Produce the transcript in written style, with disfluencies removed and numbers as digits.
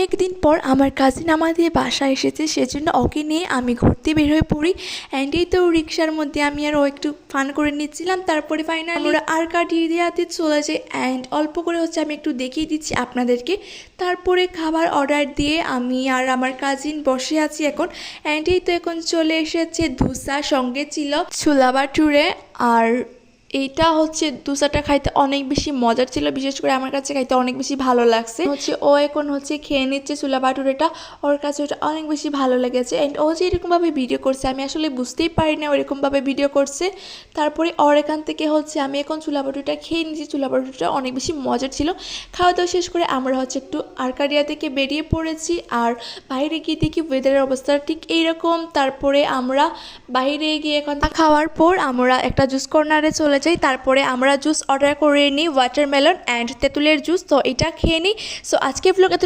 অনেক দিন পর আমার কাজিন আমাদের বাসায় এসেছে, সেজন্য ওকে নিয়ে আমি ঘুরতে বের হয়ে পড়ি। অ্যান্ড এই তো রিক্সার মধ্যে আমি আর ও একটু ফান করে নিচ্ছিলাম। তারপরে ফাইনালি আমরা আরকাডিয়াতে চলে যাই। অ্যান্ড অল্প করে আমি একটু দেখিয়ে দিচ্ছি আপনাদেরকে। তারপরে খাবার অর্ডার দিয়ে আমি আর আমার কাজিন বসে আছি এখন। অ্যান্ড এই তো এখন চলে এসেছে ধোসা, সঙ্গে ছিল ছোলা ভাটুরে। আর এইটা ধোসাটা খাইতে অনেক বেশি মজার ছিল, বিশেষ করে আমার কাছে খাইতে অনেক বেশি ভালো লাগছে। ও এখন খেয়ে নিচ্ছে ছোলা ভাটুরেটা, ওর কাছে ওটা অনেক বেশি ভালো লেগেছে। অ্যান্ড ও যে এরকমভাবে ভিডিও করছে আমি আসলে বুঝতেই পারি না ওরকমভাবে ভিডিও করছে। তারপরে ওর এখান থেকে আমি এখন ছোলা ভাটুরেটা খেয়ে নিয়েছি। ছোলা ভাটুরেটা অনেক বেশি মজার ছিল। খাওয়া দাওয়া শেষ করে আমরা একটু আরকাডিয়া থেকে বেরিয়ে পড়েছি। আর বাইরে গিয়ে দেখি ওয়েদারের অবস্থা ঠিক এইরকম। তারপরে আমরা বাইরে গিয়ে এখন খাওয়ার পর আমরা একটা জুস কর্নারে চলে যাই। তারপরে আমরা জুস অর্ডার করে নিই ওয়াটারমেলন অ্যান্ড তেঁতুলের জুস। তো এটা খেয়ে নিই। সো আজকে ব্লগ এত